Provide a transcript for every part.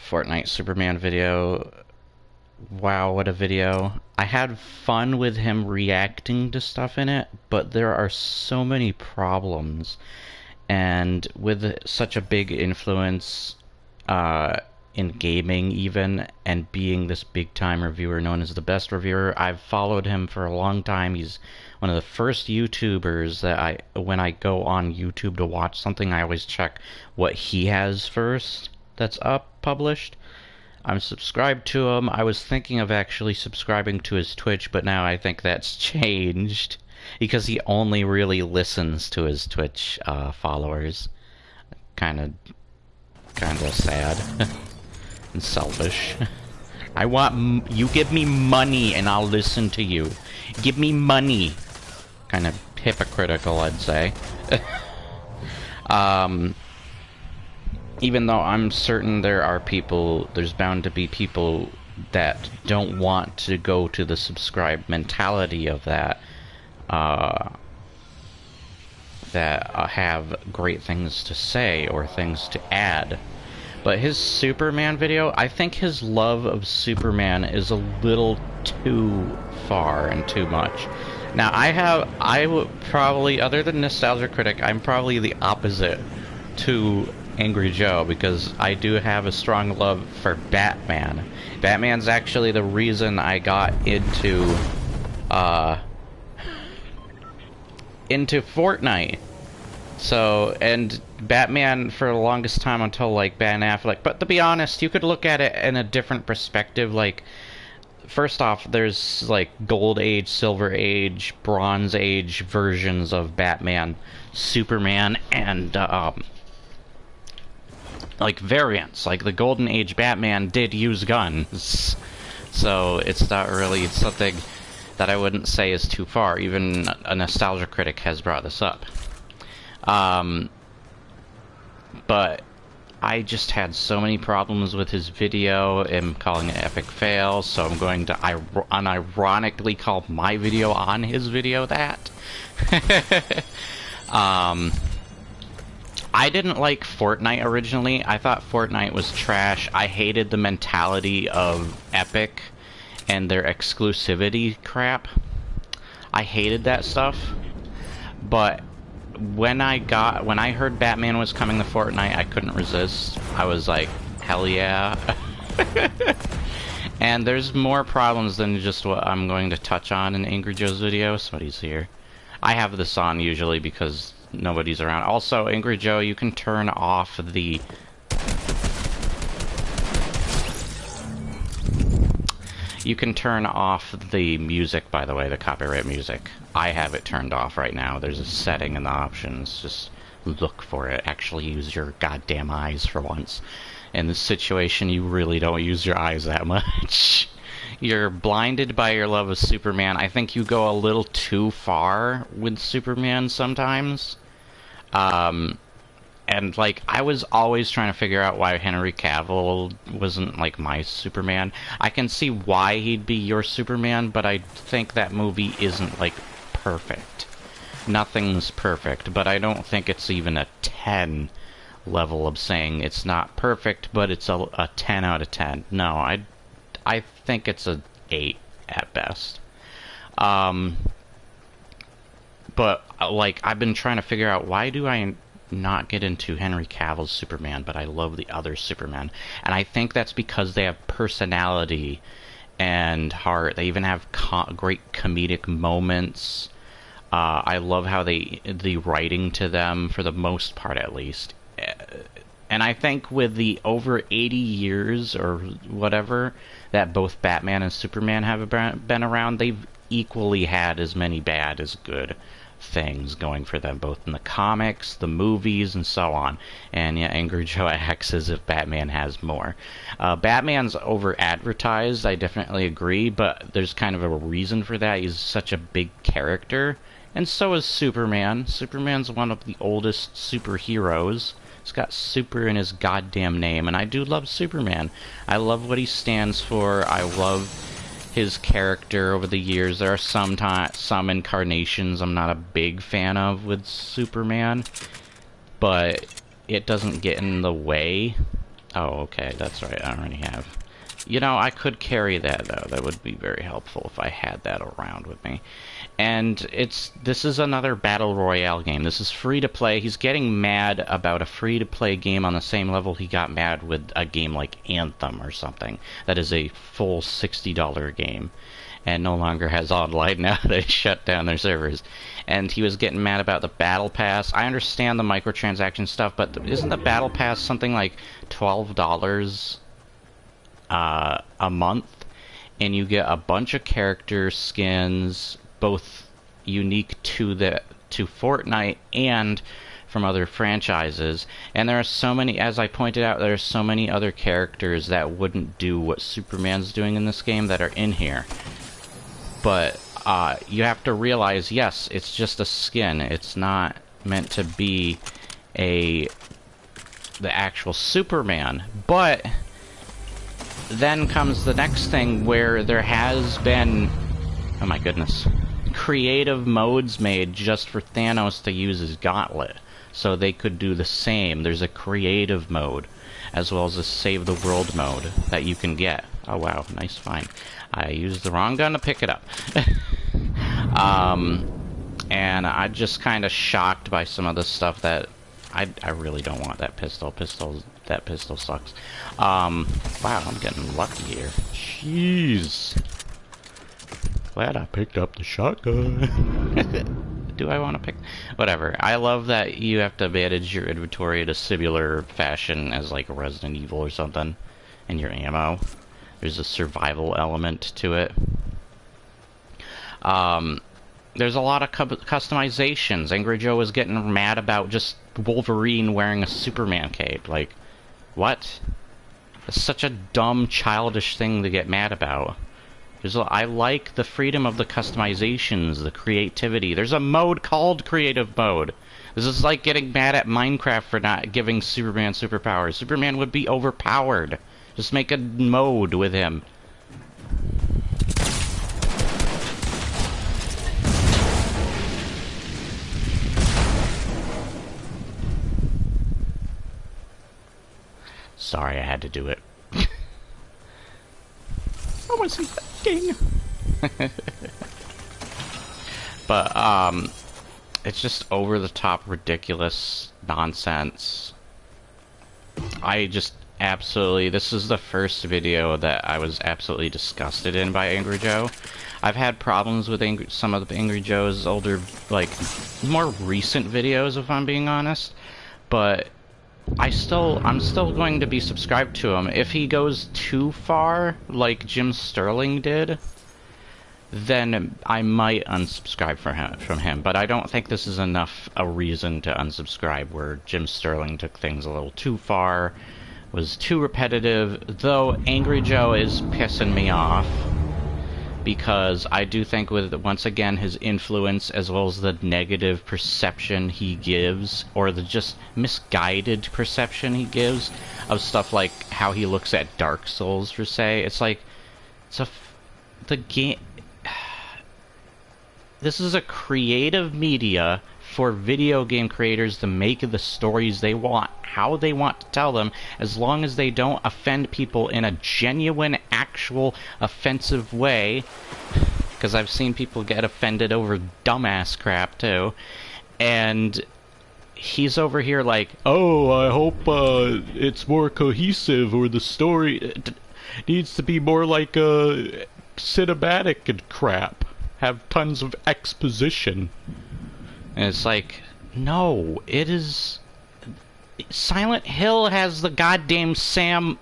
Fortnite Superman video. Wow, what a video. I had fun with him reacting to stuff in it, but there are so many problems. And with such a big influence in gaming even, and being this big time reviewer known as the best reviewer, I've followed him for a long time. He's one of the first YouTubers that when I go on YouTube to watch something, I always check what he has first that's up published. I'm subscribed to him. I was thinking of actually subscribing to his Twitch, but now I think that's changed because he only really listens to his Twitch followers. Kind of sad and selfish. I want you give me money and I'll listen to you. Give me money. Kind of hypocritical, I'd say. Even though I'm certain there's bound to be people that don't want to go to the subscribe mentality of that, have great things to say or things to add. But his Superman video, I think his love of Superman is a little too far and too much. Now, I would probably, other than Nostalgia Critic, I'm probably the opposite to Angry Joe, because I do have a strong love for Batman. Batman's actually the reason I got into Fortnite. So, and Batman for the longest time until, like, Ben Affleck. But to be honest, you could look at it in a different perspective. Like, first off, there's, like, Gold Age, Silver Age, Bronze Age versions of Batman, Superman, and, like, variants. Like, the Golden Age Batman did use guns. So, it's not really something that I wouldn't say is too far. Even a Nostalgia Critic has brought this up. But I just had so many problems with his video, him calling it epic fail, so I'm going to unironically call my video on his video that. I didn't like Fortnite originally. I thought Fortnite was trash. I hated the mentality of Epic and their exclusivity crap. I hated that stuff. But when I heard Batman was coming to Fortnite, I couldn't resist. I was like, hell yeah. And there's more problems than just what I'm going to touch on in Angry Joe's video. Somebody's here. I have this on usually because nobody's around. Also, Angry Joe, you can turn off the... You can turn off the music, by the way, the copyright music. I have it turned off right now. There's a setting in the options. Just look for it. Actually use your goddamn eyes for once. In this situation, you really don't use your eyes that much. You're blinded by your love of Superman. I think you go a little too far with Superman sometimes. And, like, I was always trying to figure out why Henry Cavill wasn't, like, my Superman. I can see why he'd be your Superman, but I think that movie isn't, like, perfect. Nothing's perfect, but I don't think it's even a 10 level of saying it's not perfect, but it's a 10 out of 10. No, I think it's a 8 at best. But, like, I've been trying to figure out why do I not get into Henry Cavill's Superman, but I love the other Superman. And I think that's because they have personality and heart. They even have great comedic moments. I love how the writing to them, for the most part at least. And I think with the over 80 years or whatever that both Batman and Superman have been around, they've equally had as many bad as good things going for them, both in the comics, the movies, and so on. And yeah, Angry Joe acts as if Batman has more. Batman's over-advertised, I definitely agree, but there's kind of a reason for that. He's such a big character. And so is Superman. Superman's one of the oldest superheroes. He's got super in his goddamn name, and I do love Superman. I love what he stands for. I love his character over the years. There are some incarnations I'm not a big fan of with Superman, but it doesn't get in the way Oh, okay, that's right, I already have. You know, I could carry that, though. That would be very helpful if I had that around with me. And this is another Battle Royale game. This is free to play. He's getting mad about a free to play game on the same level he got mad with a game like Anthem or something. That is a full $60 game. And no longer has online now. They shut down their servers. And he was getting mad about the Battle Pass. I understand the microtransaction stuff, but isn't the Battle Pass something like $12 a month? And you get a bunch of character skins, both unique to Fortnite and from other franchises. And there are so many, as I pointed out, there are so many other characters that wouldn't do what Superman's doing in this game that are in here. But you have to realize, yes, it's just a skin. It's not meant to be the actual Superman. But then comes the next thing where there has been, oh my goodness, creative modes made just for Thanos to use his gauntlet. So they could do the same. There's a creative mode, as well as a save the world mode that you can get. Oh wow, nice find. I used the wrong gun to pick it up. And I'm just kind of shocked by some of the stuff that I really don't want that pistol. That pistol sucks. Wow, I'm getting lucky here. Jeez. Glad I picked up the shotgun. Do I want to pick? Whatever. I love that you have to manage your inventory in a similar fashion as like a Resident Evil or something. And your ammo. There's a survival element to it. There's a lot of customizations. Angry Joe was getting mad about just Wolverine wearing a Superman cape. Like, what? It's such a dumb, childish thing to get mad about. I like the freedom of the customizations, the creativity. There's a mode called Creative Mode. This is like getting mad at Minecraft for not giving Superman superpowers. Superman would be overpowered. Just make a mode with him. Sorry, I had to do it. I wasn't thinking. But, it's just over-the-top, ridiculous nonsense. I just absolutely... This is the first video that I was absolutely disgusted in by Angry Joe. I've had problems with some of the Angry Joe's older, like, more recent videos, if I'm being honest. But I'm still going to be subscribed to him. If he goes too far, like Jim Sterling did, then I might unsubscribe from him. But I don't think this is enough a reason to unsubscribe, where Jim Sterling took things a little too far, was too repetitive, though Angry Joe is pissing me off. Because I do think with, once again, his influence, as well as the negative perception he gives, or the just misguided perception he gives, of stuff like how he looks at Dark Souls, per se. It's like, the game... This is a creative media for video game creators to make the stories they want, how they want to tell them, as long as they don't offend people in a genuine, actual, offensive way. Because I've seen people get offended over dumbass crap, too. And he's over here like, oh, I hope it's more cohesive, or the story needs to be more like cinematic and crap. Have tons of exposition. And it's like, no, it is... Silent Hill has the goddamn the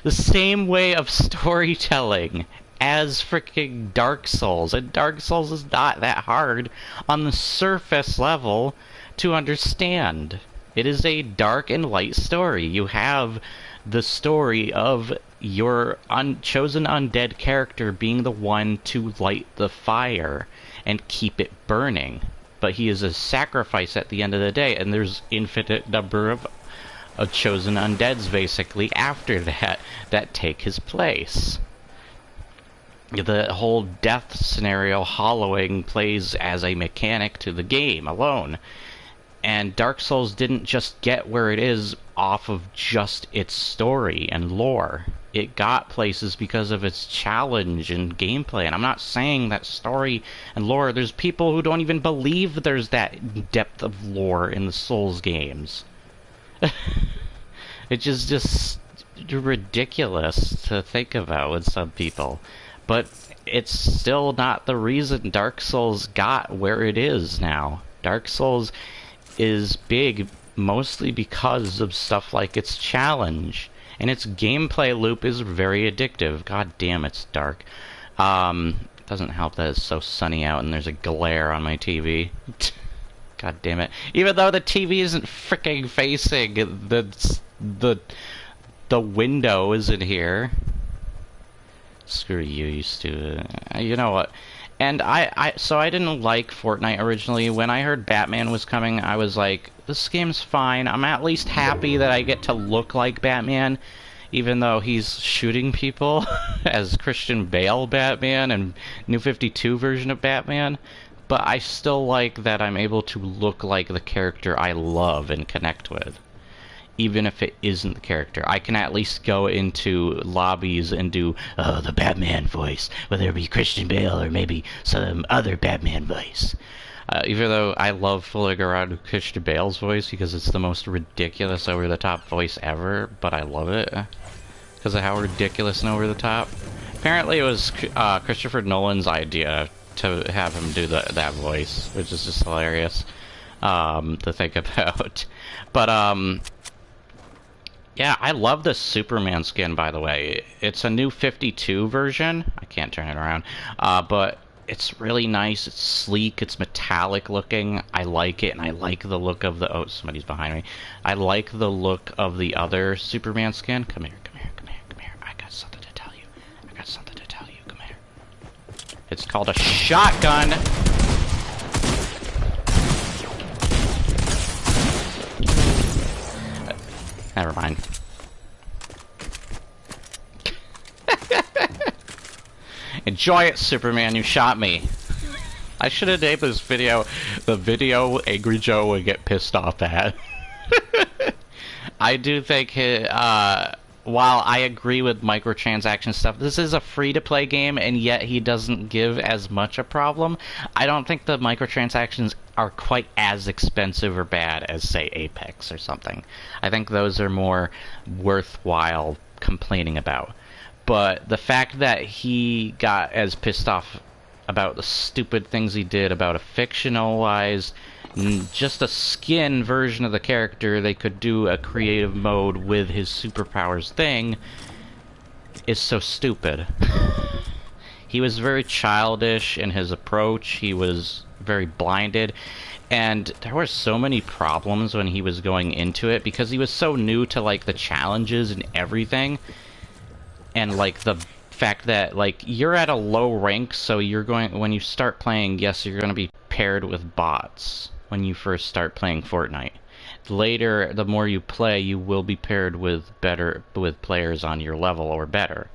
same way of storytelling as freaking Dark Souls. And Dark Souls is not that hard on the surface level to understand. It is a dark and light story. You have the story of your chosen undead character being the one to light the fire and keep it burning. But he is a sacrifice at the end of the day, and there's infinite number of chosen undeads, basically, after that take his place. The whole death scenario, hollowing, plays as a mechanic to the game alone. And Dark Souls didn't just get where it is off of just its story and lore. It got places because of its challenge and gameplay. And I'm not saying that story and lore, there's people who don't even believe there's that depth of lore in the Souls games. It's just ridiculous to think about with some people. But it's still not the reason Dark Souls got where it is now. Dark Souls is big mostly because of stuff like its challenge. And its gameplay loop is very addictive. God damn, it's dark. Doesn't help that it's so sunny out and there's a glare on my TV. God damn it. Even though the TV isn't freaking facing the window isn't here. Screw you, you stupid. You know what? And so I didn't like Fortnite originally. When I heard Batman was coming, I was like, this game's fine. I'm at least happy that I get to look like Batman, even though he's shooting people as Christian Bale Batman and New 52 version of Batman. But I still like that I'm able to look like the character I love and connect with. Even if it isn't the character. I can at least go into lobbies and do, the Batman voice, whether it be Christian Bale or maybe some other Batman voice. Even though I love fooling around with Christian Bale's voice because it's the most ridiculous over-the-top voice ever, but I love it because of how ridiculous and over-the-top. Apparently it was Christopher Nolan's idea to have him do that voice, which is just hilarious to think about. But, yeah, I love the Superman skin, by the way. It's a new 52 version. I can't turn it around. But it's really nice. It's sleek. It's metallic looking. I like it, and I like the look of the... Oh, somebody's behind me. I like the look of the other Superman skin. Come here, come here, come here, come here. I got something to tell you. I got something to tell you. Come here. It's called a shotgun. Never mind. Enjoy it, Superman, you shot me. I should have named this video the video Angry Joe would get pissed off at. I do think, while I agree with microtransaction stuff, this is a free-to-play game, and yet he doesn't give as much a problem. I don't think the microtransactions are quite as expensive or bad as, say, Apex or something. I think those are more worthwhile complaining about. But the fact that he got as pissed off about the stupid things he did about a fictionalized, just a skin version of the character, they could do a creative mode with his superpowers thing, is so stupid. He was very childish in his approach. He was very blinded, and there were so many problems when he was going into it because he was so new to like the challenges and everything, and like the fact that like you're at a low rank, so you're going, when you start playing, yes, you're going to be paired with bots when you first start playing Fortnite. Later, the more you play, you will be paired with players on your level or better.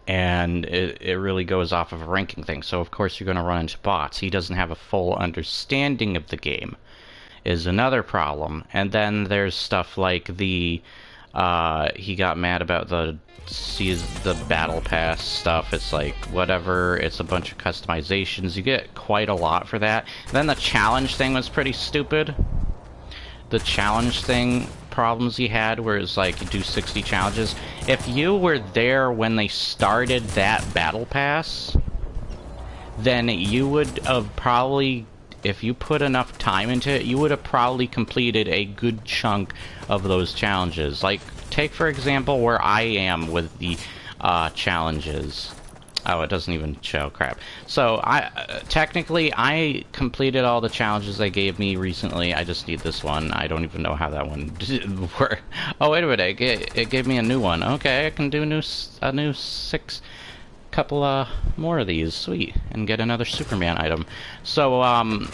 And it really goes off of a ranking thing. So of course you're going to run into bots. He doesn't have a full understanding of the game, is another problem. And then there's stuff like the he got mad about the battle pass stuff. It's like whatever, it's a bunch of customizations. You get quite a lot for that. Then the challenge thing was pretty stupid. The challenge thing problems he had where it's like you do 60 challenges. If you were there when they started that battle pass, then you would have probably, if you put enough time into it, you would have probably completed a good chunk of those challenges. Like, take for example where I am with the challenges. Oh, it doesn't even show. Crap. So, technically, I completed all the challenges they gave me recently. I just need this one. I don't even know how that one worked. Oh, wait a minute. It gave me a new one. Okay, I can do a new couple more of these. Sweet. And get another Superman item. So, oh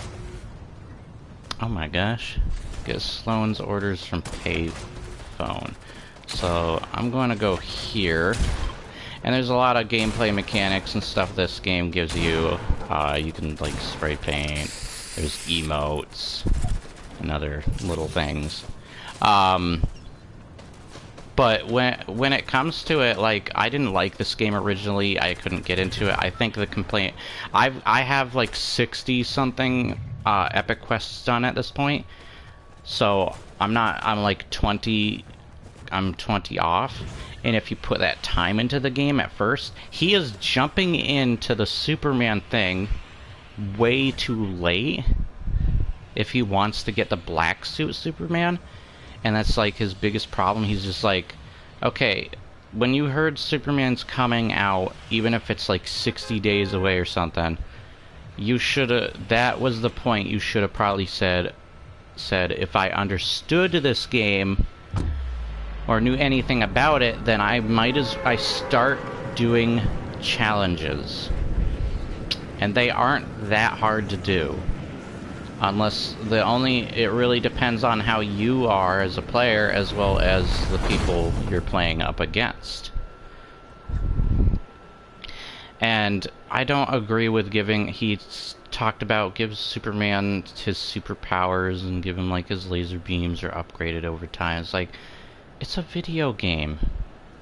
my gosh. Get Sloan's orders from payphone. So, I'm going to go here. And there's a lot of gameplay mechanics and stuff this game gives you. You can, like, spray paint. There's emotes. and other little things. But when it comes to it, like, I didn't like this game originally. I couldn't get into it. I think the complaint... I have, like, 60-something epic quests done at this point. So, I'm like 20... I'm 20 off. And if you put that time into the game at first, he is jumping into the Superman thing way too late if he wants to get the black suit Superman. And that's like his biggest problem. He's just like, okay, when you heard Superman's coming out, even if it's like 60 days away or something, you shoulda, that was the point. You should have probably said if I understood this game or knew anything about it, then I start doing challenges. And they aren't that hard to do. Unless it really depends on how you are as a player as well as the people you're playing up against. And I don't agree with he's talked about give Superman his superpowers and give him like his laser beams are upgraded over time. It's like, it's a video game.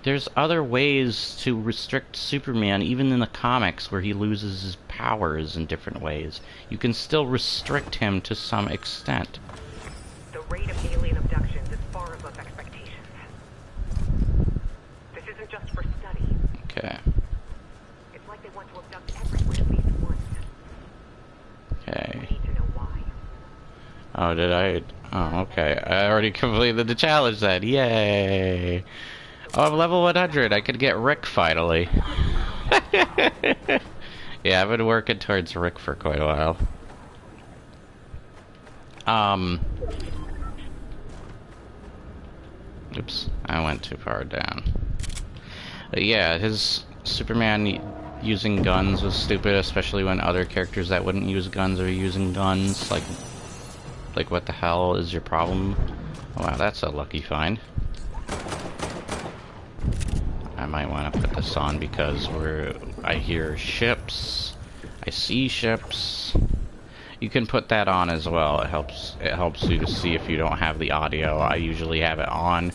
There's other ways to restrict Superman, even in the comics, where he loses his powers in different ways. You can still restrict him to some extent. The rate of alien abductions is far above expectations. This isn't just for study. Okay. It's like they want to abduct everyone at least once. Okay. We need to know why. Oh, did I? Oh, okay. I already completed the challenge then. Yay! Oh, I'm level 100. I could get Rick finally. Yeah, I've been working towards Rick for quite a while. Oops, I went too far down. But yeah, his Superman using guns was stupid, especially when other characters that wouldn't use guns are using guns. Like what the hell is your problem? Oh, wow, that's a lucky find. I might want to put this on because I hear ships. I see ships. You can put that on as well. It helps you to see if you don't have the audio. I usually have it on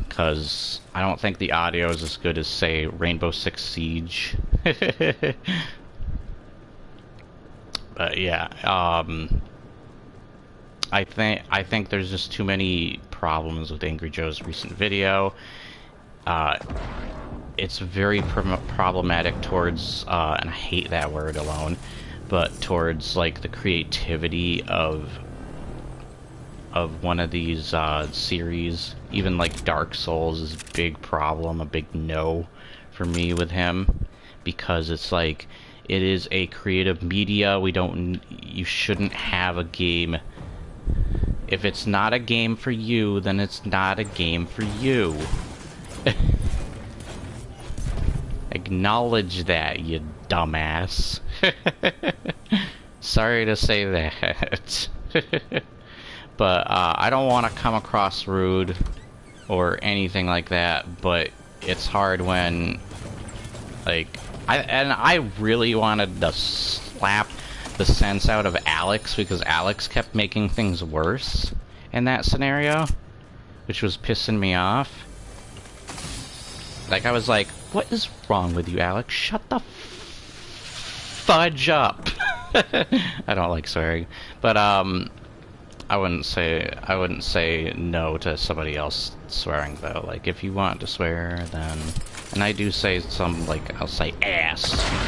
because I don't think the audio is as good as, say, Rainbow Six Siege. But yeah, I think there's just too many problems with Angry Joe's recent video. It's very problematic towards, and I hate that word alone, but towards like the creativity of one of these series. Even like Dark Souls is a big problem, a big no for me with him, because it's like it is a creative media. You shouldn't have a game. If it's not a game for you, then it's not a game for you. Acknowledge that, you dumbass. Sorry to say that. But I don't want to come across rude or anything like that, but it's hard when, like, I really wanted to slap the sense out of Alex, because Alex kept making things worse in that scenario, which was pissing me off. Like, I was like, what is wrong with you, Alex? Shut the fudge up. I don't like swearing, but I wouldn't say no to somebody else swearing though. Like, if you want to swear, then, and I do say some, like, I'll say ass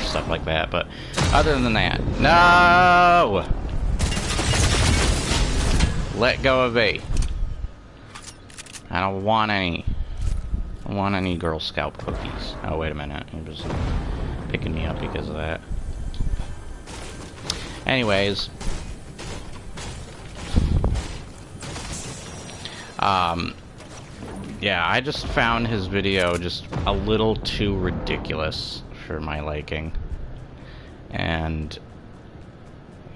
stuff like that, but other than that, no. Let go of me. I don't want any. I don't want any Girl Scout cookies. Oh, wait a minute. You're just picking me up because of that. Anyways. Yeah, I just found his video just a little too ridiculous for my liking. And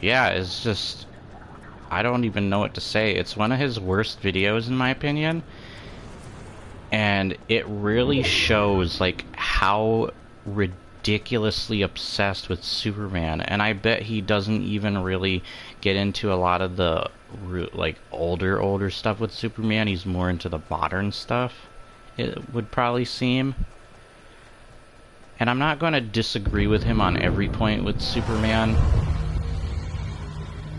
yeah, it's just, I don't even know what to say. It's one of his worst videos in my opinion. And it really shows like how ridiculously obsessed with Superman. And I bet he doesn't even really get into a lot of the like older stuff with Superman. He's more into the modern stuff, it would probably seem. And I'm not going to disagree with him on every point with Superman,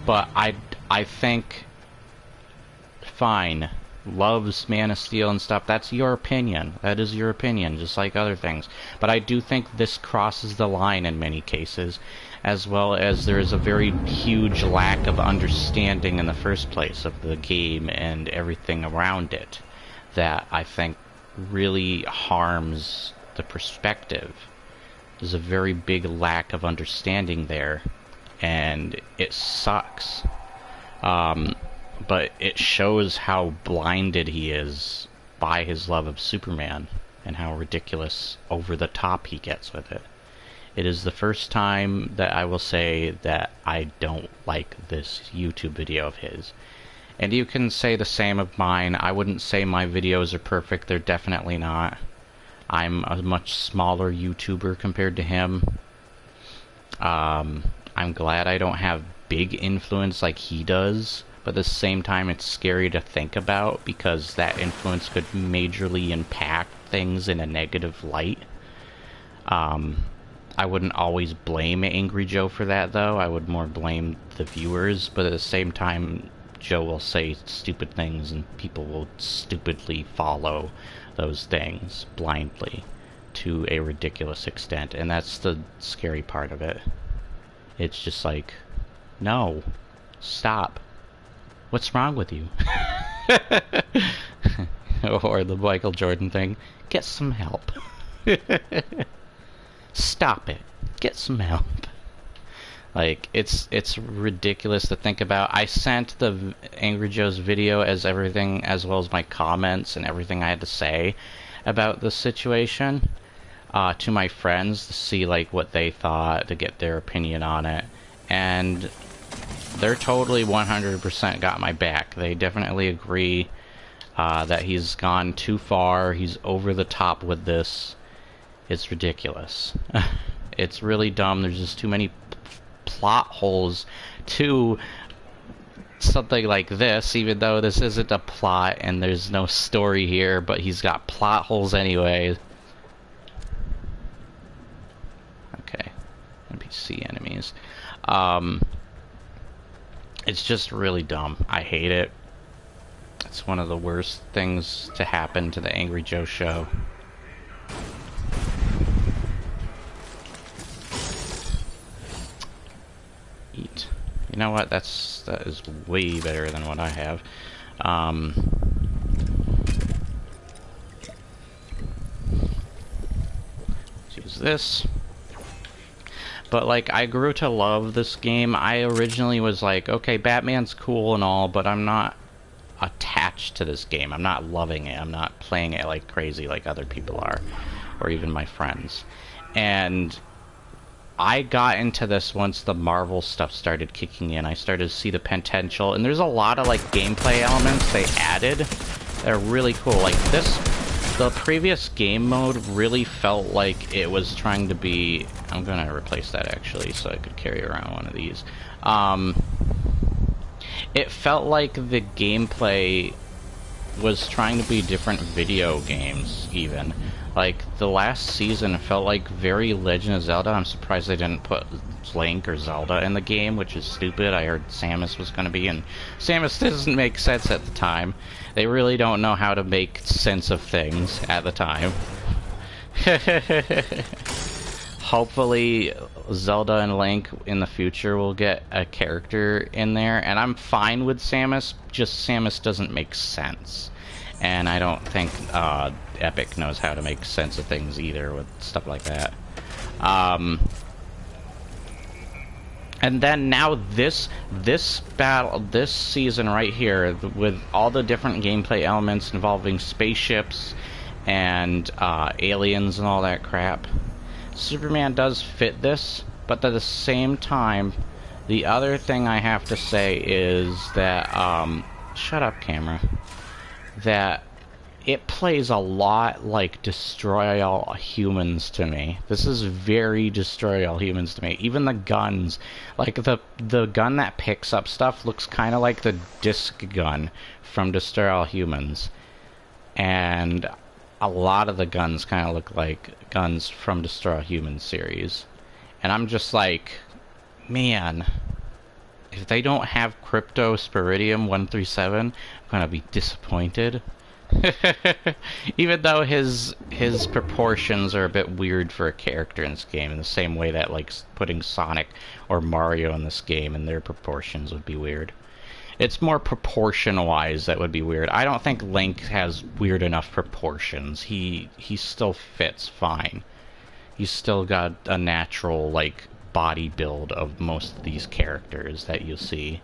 but I think, fine, loves Man of Steel and stuff, that's your opinion. That is your opinion, just like other things. But I do think this crosses the line in many cases, as well as there is a very huge lack of understanding in the first place of the game and everything around it that I think really harms the perspective. There's a very big lack of understanding there, and it sucks. But it shows how blinded he is by his love of Superman, and how ridiculous, over the top he gets with it. It is the first time that I will say that I don't like this YouTube video of his. And you can say the same of mine. I wouldn't say my videos are perfect, they're definitely not. I'm a much smaller YouTuber compared to him. I'm glad I don't have big influence like he does, but at the same time it's scary to think about because that influence could majorly impact things in a negative light. I wouldn't always blame Angry Joe for that, though. I would more blame the viewers, but at the same time, Joe will say stupid things and people will stupidly follow those things blindly to a ridiculous extent, and that's the scary part of it. It's just like, no, stop. What's wrong with you? Or the Michael Jordan thing, get some help. Stop it. Get some help. Like, it's ridiculous to think about. I sent the Angry Joe's video as everything, as well as my comments and everything I had to say about the situation, to my friends to see, like, what they thought, to get their opinion on it. And they're totally 100% got my back. They definitely agree that he's gone too far. He's over the top with this. It's ridiculous. It's really dumb. There's just too many plot holes to something like this, even though this isn't a plot and there's no story here, but he's got plot holes anyway. Okay. NPC enemies. It's just really dumb. I hate it. It's one of the worst things to happen to the Angry Joe show. Eat. You know what? That is way better than what I have. Let's use this. But, like, I grew to love this game. I originally was like, okay, Batman's cool and all, but I'm not attached to this game. I'm not loving it. I'm not playing it like crazy like other people are, or even my friends. And I got into this once the Marvel stuff started kicking in. I started to see the potential, and there's a lot of, like, gameplay elements they added that are really cool. Like, the previous game mode really felt like it was trying to be... I'm gonna replace that, actually, so I could carry around one of these. It felt like the gameplay was trying to be different video games, even. Like, the last season felt like very Legend of Zelda. I'm surprised they didn't put Link or Zelda in the game, which is stupid. I heard Samus was going to be, and Samus doesn't make sense at the time. They really don't know how to make sense of things at the time. Hopefully, Zelda and Link in the future will get a character in there, and I'm fine with Samus, just Samus doesn't make sense. And I don't think Epic knows how to make sense of things either with stuff like that. And then now this battle, this season right here, with all the different gameplay elements involving spaceships and aliens and all that crap, Superman does fit this, but at the same time, the other thing I have to say is that, shut up, camera, that it plays a lot like Destroy All Humans to me. This is very Destroy All Humans to me. Even the guns, like the gun that picks up stuff looks kind of like the disc gun from Destroy All Humans. And a lot of the guns kind of look like guns from Destroy All Humans series. And I'm just like, man, if they don't have Crypto Spiridium 137, I'm gonna be disappointed. Even though his proportions are a bit weird for a character in this game, in the same way that like putting Sonic or Mario in this game and their proportions would be weird. It's more proportion-wise that would be weird. I don't think Link has weird enough proportions. He still fits fine. He's still got a natural like body build of most of these characters that you see.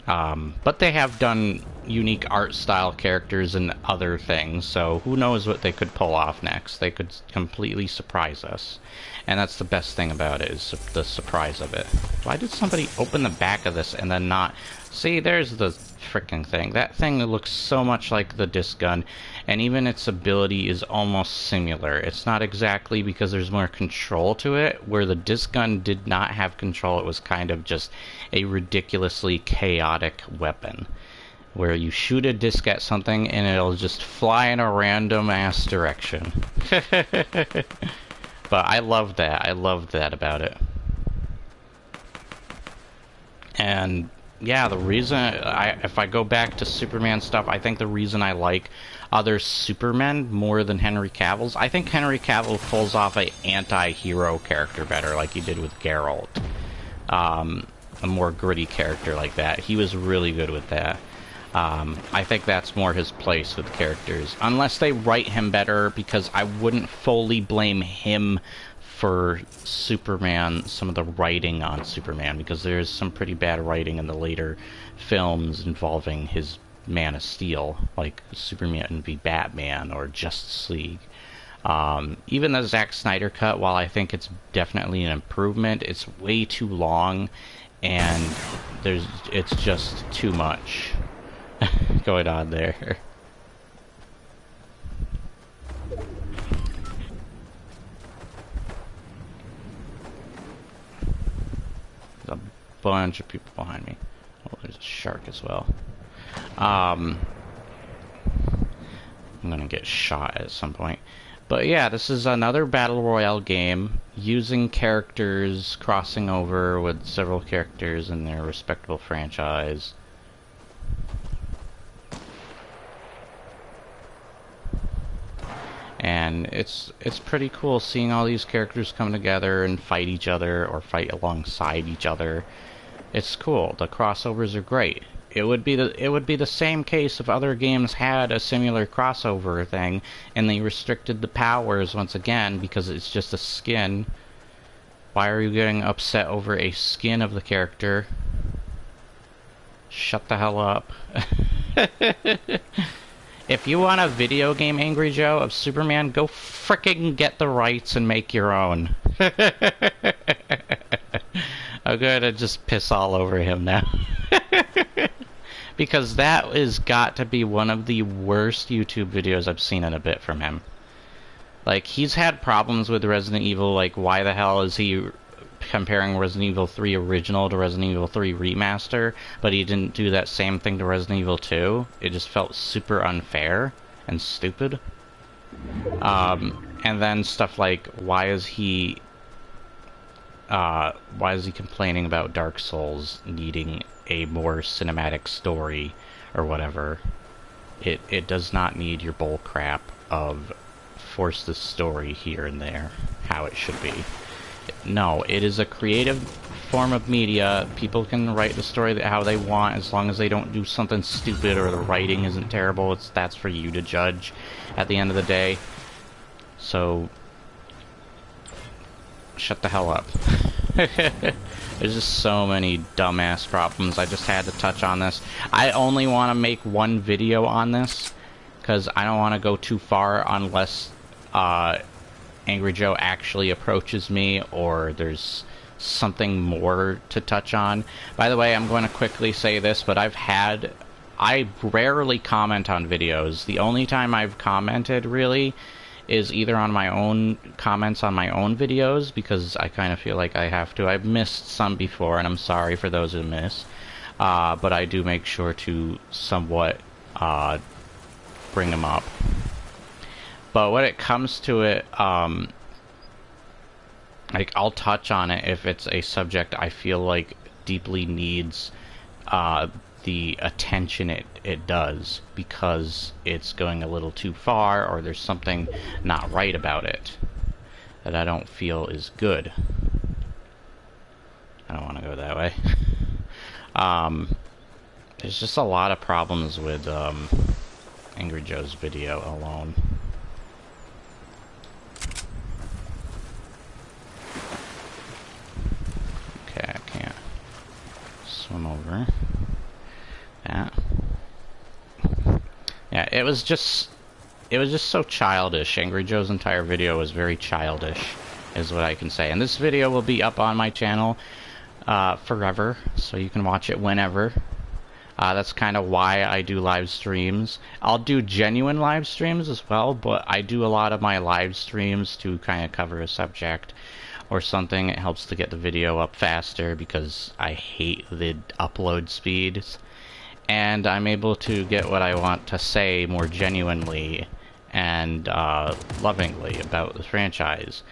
But they have done unique art style characters and other things, so who knows what they could pull off next. They could completely surprise us. And that's the best thing about it, is the surprise of it. Why did somebody open the back of this and then not... See, there's the frickin' thing. That thing looks so much like the disc gun, and even its ability is almost similar. It's not exactly because there's more control to it, where the disc gun did not have control. It was kind of just a ridiculously chaotic weapon, where you shoot a disc at something and it'll just fly in a random ass direction. But I love that. I love that about it. And yeah, the reason if I go back to Superman stuff, I think the reason I like other Supermen more than Henry Cavill's, I think Henry Cavill pulls off a anti-hero character better, like he did with Geralt. A more gritty character like that. He was really good with that. I think that's more his place with characters. Unless they write him better, because I wouldn't fully blame him for Superman, some of the writing on Superman, because there's some pretty bad writing in the later films involving his Man of Steel, like Superman v Batman or Justice League. Even the Zack Snyder cut, while I think it's definitely an improvement, it's way too long, and it's just too much going on there. There's a bunch of people behind me. Oh, there's a shark as well. I'm gonna get shot at some point. But yeah, this is another Battle Royale game using characters, crossing over with several characters in their respectable franchise. And it's pretty cool seeing all these characters come together and fight each other or fight alongside each other. It's cool. The crossovers are great. It would be the same case if other games had a similar crossover thing and they restricted the powers once again because it's just a skin. Why are you getting upset over a skin of the character? Shut the hell up. If you want a video game, Angry Joe, of Superman, go fricking get the rights and make your own. I'm gonna just piss all over him now. Because that has got to be one of the worst YouTube videos I've seen in a bit from him. Like, he's had problems with Resident Evil, like, why the hell is he comparing Resident Evil 3 Original to Resident Evil 3 Remaster, but he didn't do that same thing to Resident Evil 2. It just felt super unfair and stupid. And then stuff like, why is he complaining about Dark Souls needing a more cinematic story or whatever? It does not need your bull crap of force the story here and there how it should be. No, it is a creative form of media. People can write the story how they want as long as they don't do something stupid or the writing isn't terrible. That's for you to judge at the end of the day. So shut the hell up. There's just so many dumbass problems. I just had to touch on this. I only want to make one video on this because I don't want to go too far unless Angry Joe actually approaches me or there's something more to touch on. By the way, I'm going to quickly say this, but I've had I rarely comment on videos. The only time I've commented, really, is either on my own comments on my own videos, because I kind of feel like I have to. I've missed some before, and I'm sorry for those who miss. But I do make sure to somewhat bring them up. But when it comes to it, like, I'll touch on it if it's a subject I feel like deeply needs the attention it does, because it's going a little too far, or there's something not right about it that I don't feel is good. I don't want to go that way. There's just a lot of problems with Angry Joe's video alone. Okay, I can't swim over that. Yeah, it was just so childish. Angry Joe's entire video was very childish, is what I can say. And this video will be up on my channel forever, so you can watch it whenever. That's kind of why I do live streams. I'll do genuine live streams as well, but I do a lot of my live streams to kind of cover a subject or something. It helps to get the video up faster, because I hate the upload speeds. And I'm able to get what I want to say more genuinely and lovingly about the franchise.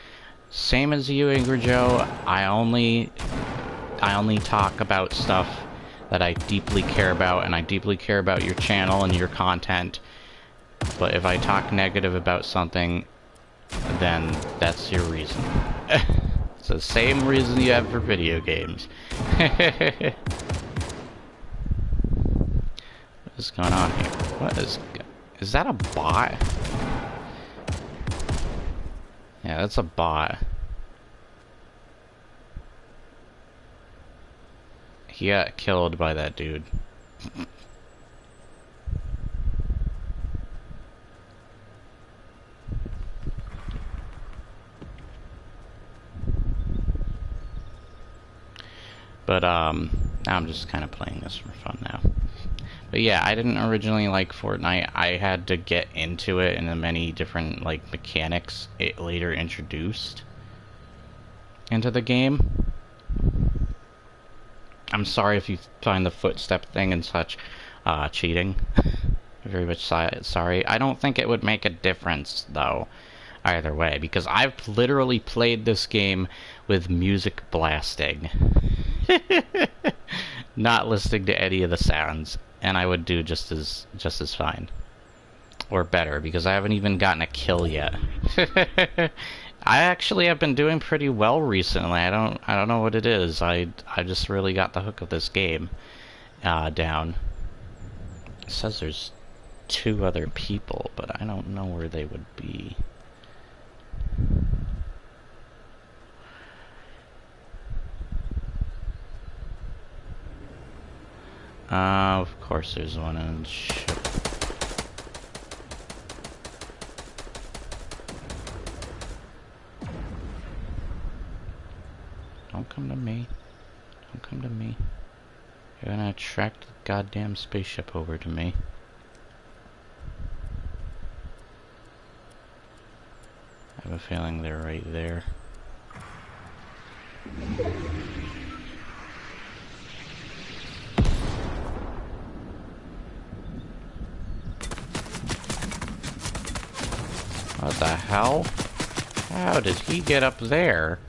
Same as you, Angry Joe. I only talk about stuff that I deeply care about, and I deeply care about your channel and your content. But if I talk negative about something, then that's your reason. It's the same reason you have for video games. What's going on here? What is that a bot? Yeah, that's a bot. He got killed by that dude. But now I'm just kind of playing this for fun now. But yeah, I didn't originally like Fortnite. I had to get into it in the many different like mechanics it later introduced into the game. I'm sorry if you find the footstep thing and such cheating. Very much sorry. I don't think it would make a difference, though, either way, because I've literally played this game with music blasting. Not listening to any of the sounds, and I would do just as fine. Or better, because I haven't even gotten a kill yet. I actually have been doing pretty well recently. I don't know what it is. I just really got the hook of this game down. It says there's 2 other people, but I don't know where they would be. Of course there's one in the ship. Don't come to me. Don't come to me. You're gonna attract the goddamn spaceship over to me. I have a feeling they're right there. What the hell? How did he get up there?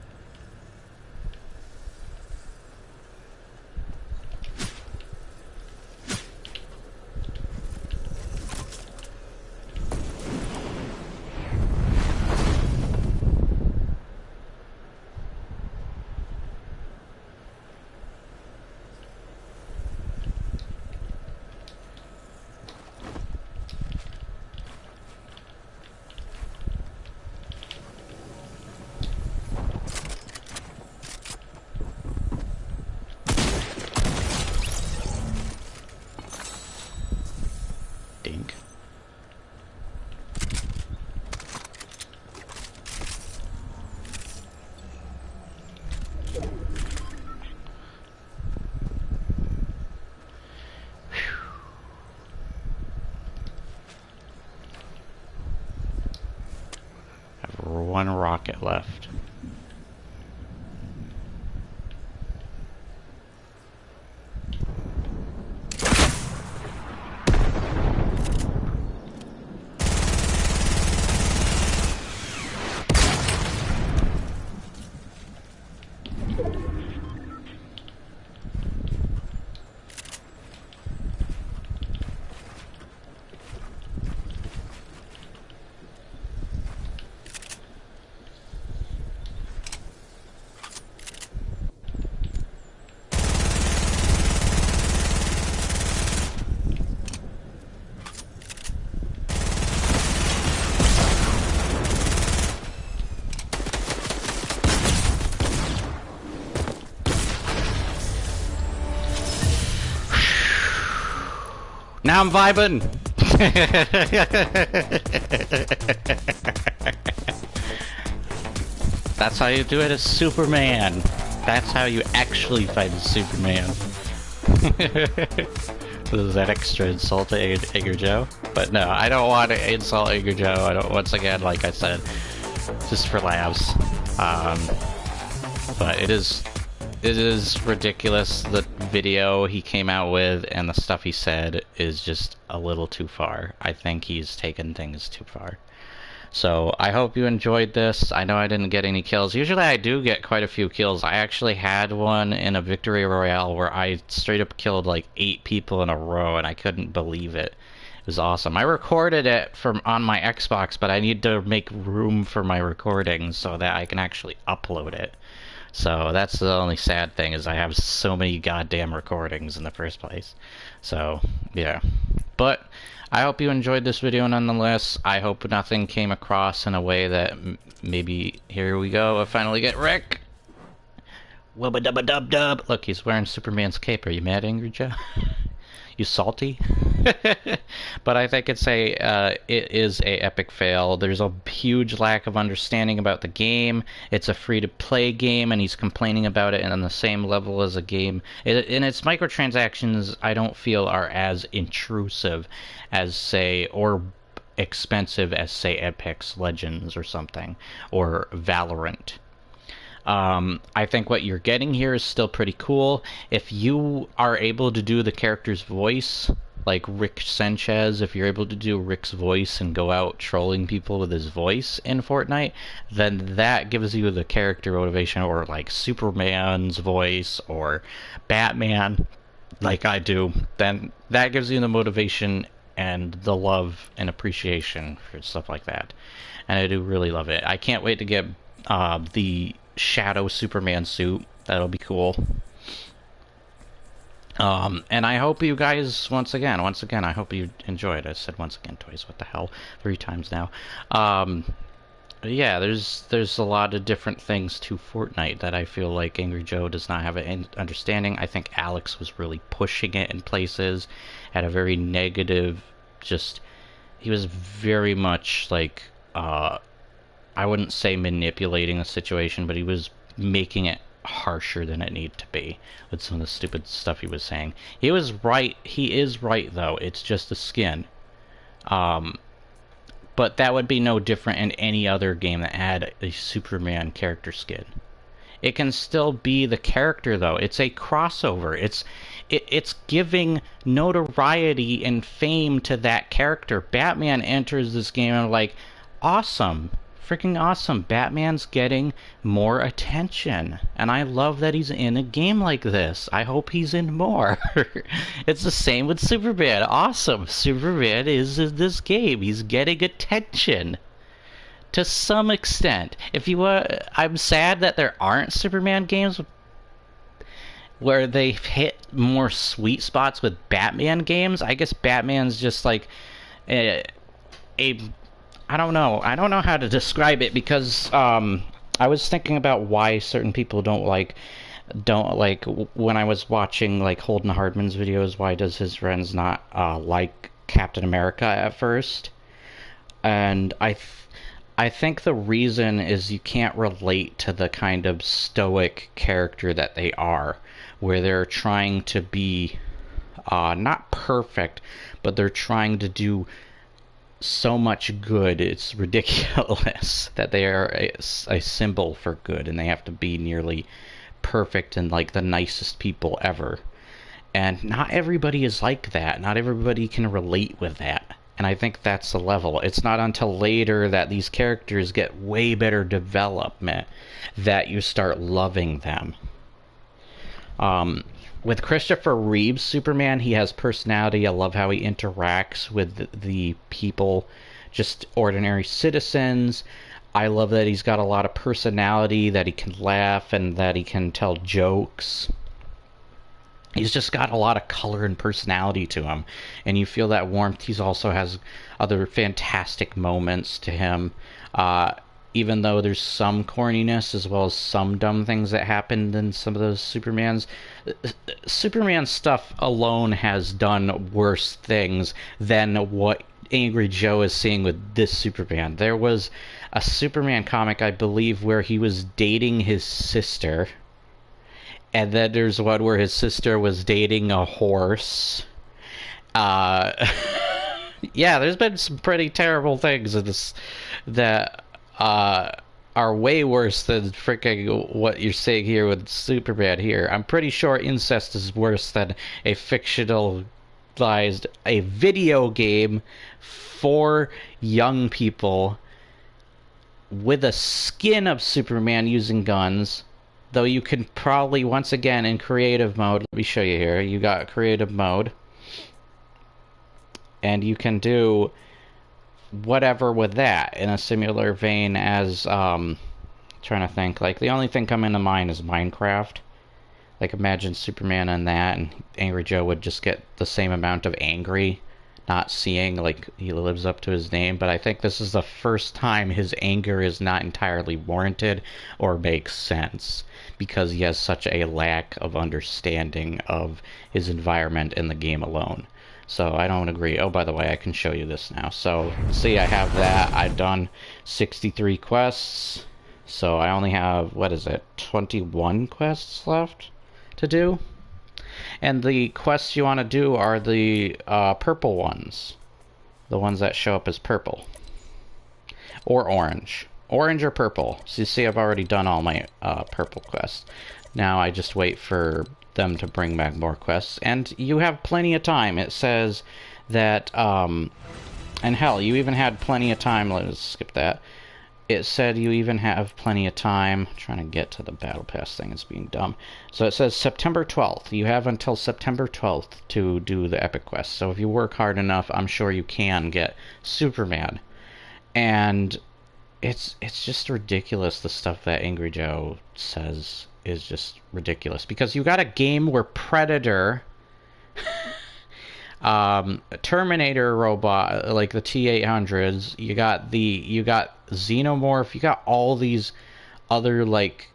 one rocket left. Now I'm vibing! That's how you do it as Superman. That's how you actually fight as Superman. Is that extra insult to Edgar Joe? But no, I don't want to insult Edgar Joe. I don't. Once again, like I said, just for laughs. But it is ridiculous. The video he came out with and the stuff he said is just a little too far. I think he's taken things too far. So I hope you enjoyed this. I know I didn't get any kills. Usually I do get quite a few kills. I actually had one in a victory royale where I straight up killed like 8 people in a row and I couldn't believe it. It was awesome. I recorded it from on my Xbox, but I need to make room for my recordings so that I can actually upload it. So that's the only sad thing, is I have so many goddamn recordings in the first place. So, yeah. But I hope you enjoyed this video nonetheless. I hope nothing came across in a way that maybe... Here we go. I finally get Rick! Wubba dubba dub dub! Look, he's wearing Superman's cape. Are you mad, Angry Joe? You salty? But I think it is a epic fail. There's a huge lack of understanding about the game. It's a free-to-play game, and he's complaining about it on the same level as a game. And its microtransactions, I don't feel, are as intrusive as, say, or expensive as, say, Apex Legends or something, or Valorant. I think what you're getting here is still pretty cool. If you are able to do the character's voice, like Rick Sanchez, if you're able to do Rick's voice and go out trolling people with his voice in Fortnite, then that gives you the character motivation, or like Superman's voice, or Batman, like I do, then that gives you the motivation and the love and appreciation for stuff like that. And I do really love it. I can't wait to get the Shadow Superman suit. That'll be cool. And I hope you guys, once again, I hope you enjoyed. I said once again twice, what the hell, 3 times now. Yeah, there's a lot of different things to Fortnite that I feel like Angry Joe does not have an understanding. I think Alex was really pushing it in places, had a very negative, he was very much like, I wouldn't say manipulating the situation, but he was making it harsher than it needed to be with some of the stupid stuff he was saying. He was right. He is right, though. It's just the skin. But that would be no different in any other game that had a Superman character skin. It can still be the character, though. It's a crossover. It's giving notoriety and fame to that character. Batman enters this game and I'm like, awesome. Freaking awesome. Batman's getting more attention. And I love that he's in a game like this. I hope he's in more. It's the same with Superman. Awesome. Superman is in this game. He's getting attention. To some extent. I'm sad that there aren't Superman games where they've hit more sweet spots with Batman games. I guess Batman's just like I don't know. I don't know how to describe it, because I was thinking about why certain people don't like when I was watching like Holden Hardman's videos. Why does his friends not like Captain America at first? And I think the reason is you can't relate to the kind of stoic character that they are, where they're trying to be not perfect, but they're trying to do so much good, it's ridiculous that they are a symbol for good and they have to be nearly perfect and like the nicest people ever. And not everybody is like that. Not everybody can relate with that. And I think that's the level. It's not until later that these characters get way better development that you start loving them. With Christopher Reeve's Superman, he has personality. I love how he interacts with the people, just ordinary citizens. I love that he's got a lot of personality, that he can laugh, and that he can tell jokes. He's just got a lot of color and personality to him, and you feel that warmth. He also has other fantastic moments to him. Even though there's some corniness as well as some dumb things that happened in some of those Superman stuff alone has done worse things than what Angry Joe is seeing with this Superman. There was a Superman comic, I believe, where he was dating his sister, and then there's one where his sister was dating a horse. Uh, yeah, there's been some pretty terrible things in this that are way worse than freaking what you're saying here with Superman here. I'm pretty sure incest is worse than a fictionalized, a video game for young people with a skin of Superman using guns. Though you can probably, once again, in creative mode, let me show you here. You got creative mode. And you can do whatever with that in a similar vein as trying to think, like the only thing coming to mind is Minecraft. Like imagine Superman in that and Angry Joe would just get the same amount of angry, not seeing like he lives up to his name. But I think this is the first time his anger is not entirely warranted or makes sense because he has such a lack of understanding of his environment in the game alone. So I don't agree. Oh, by the way, I can show you this now. So, see, I have that. I've done 63 quests. So I only have, what is it, 21 quests left to do? And the quests you want to do are the purple ones. The ones that show up as purple. Or orange. Orange or purple. So you see I've already done all my purple quests. Now I just wait for them to bring back more quests, and you have plenty of time. It says that and hell, you even had plenty of time. Let's skip that. It said you even have plenty of time. I'm trying to get to the battle pass thing. It's being dumb. So it says September 12th. You have until September 12th to do the epic quest. So if you work hard enough, I'm sure you can get Superman. And it's just ridiculous, the stuff that Angry Joe says is just ridiculous, because you got a game where Predator, Terminator robot, like the T-800s, you got Xenomorph, you got all these other like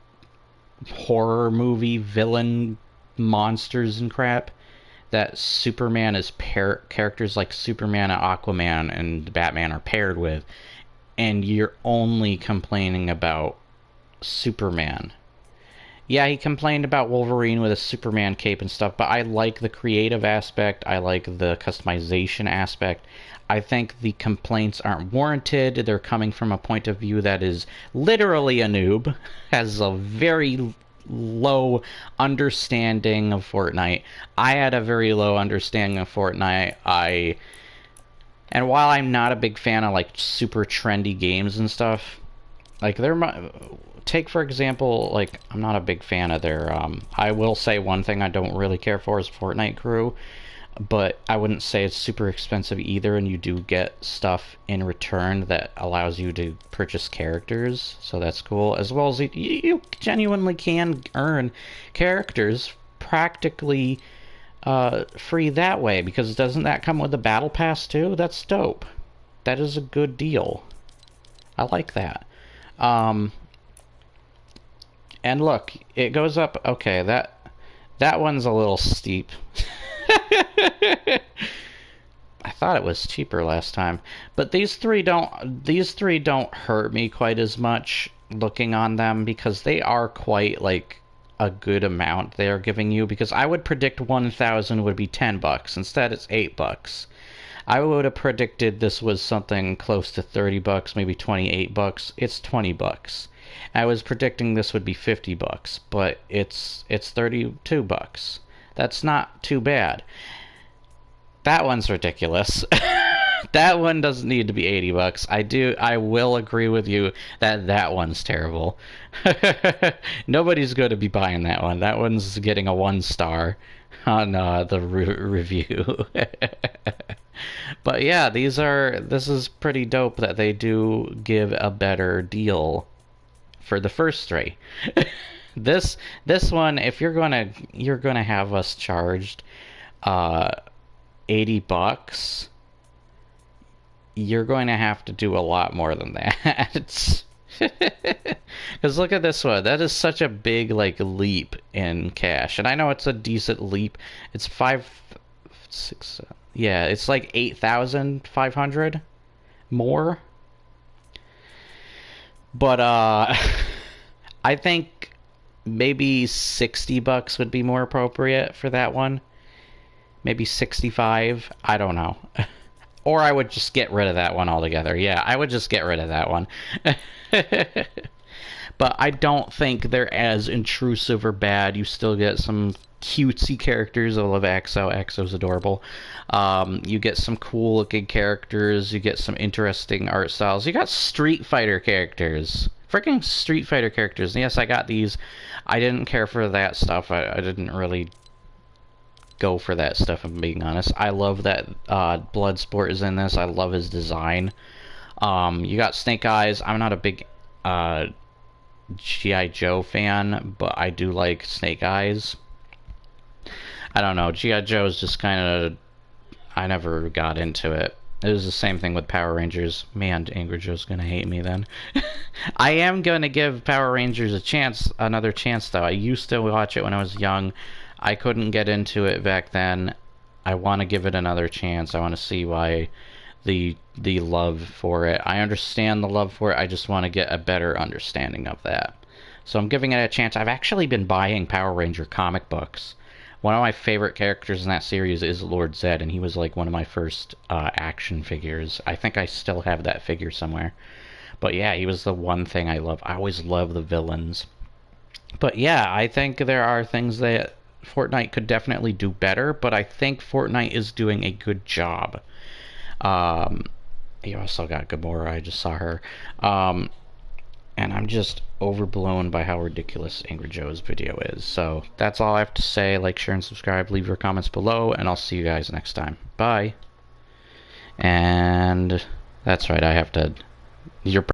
horror movie villain monsters and crap that Superman is characters like Superman and Aquaman and Batman are paired with, and you're only complaining about Superman. Yeah, he complained about Wolverine with a Superman cape and stuff, but I like the creative aspect. I like the customization aspect. I think the complaints aren't warranted. They're coming from a point of view that is literally a noob, has a very low understanding of Fortnite. I had a very low understanding of Fortnite. And while I'm not a big fan of like super trendy games and stuff, like take for example, like I'm not a big fan of their I will say one thing I don't really care for is Fortnite Crew, but I wouldn't say it's super expensive either, and you do get stuff in return that allows you to purchase characters, so that's cool. As well as you genuinely can earn characters practically free that way, because doesn't that come with the battle pass too? That's dope. That is a good deal. I like that. And look, it goes up. Okay, that one's a little steep. I thought it was cheaper last time, but these three don't hurt me quite as much looking on them, because they are quite like a good amount they're giving you, because I would predict 1,000 would be $10. Instead it's $8. I would have predicted this was something close to 30 bucks, maybe 28 bucks. It's 20 bucks. I was predicting this would be 50 bucks, but it's 32 bucks. That's not too bad. That one's ridiculous. That one doesn't need to be 80 bucks. I will agree with you that that one's terrible. Nobody's going to be buying that one. That one's getting a 1 star on the review. But yeah, this is pretty dope that they do give a better deal for the first three. This one, if you're gonna have us charged uh 80 bucks, you're going to have to do a lot more than that. Because look at this one. That is such a big like leap in cash, and I know it's a decent leap. It's 6. Yeah, it's like 8,500 more. But I think maybe 60 bucks would be more appropriate for that one. Maybe 65. I don't know. Or I would just get rid of that one altogether. Yeah, I would just get rid of that one. But I don't think they're as intrusive or bad. You still get some cutesy characters. I love Exo. Exo's adorable. You get some cool looking characters. You get some interesting art styles. You got Street Fighter characters. Freaking Street Fighter characters. And yes, I got these. I didn't care for that stuff. I didn't really go for that stuff, if I'm being honest. I love that Bloodsport is in this. I love his design. You got Snake Eyes. I'm not a big G.I. Joe fan, but I do like Snake Eyes. I don't know. G.I. Joe is just kind of... I never got into it. It was the same thing with Power Rangers. Man, Angry Joe's gonna hate me then. I am gonna give Power Rangers a chance, another chance though. I used to watch it when I was young. I couldn't get into it back then. I want to give it another chance. I want to see why the love for it. I understand the love for it. I just want to get a better understanding of that. So I'm giving it a chance. I've actually been buying Power Ranger comic books. One of my favorite characters in that series is Lord Zed, and he was like one of my first action figures. I think I still have that figure somewhere. But yeah, he was the one thing I love. I always love the villains. But yeah, I think there are things that Fortnite could definitely do better, but I think Fortnite is doing a good job. You also got Gamora, I just saw her. And I'm just overblown by how ridiculous Angry Joe's video is. So that's all I have to say. Like, share, and subscribe. Leave your comments below, and I'll see you guys next time. Bye. And that's right, I have to... You're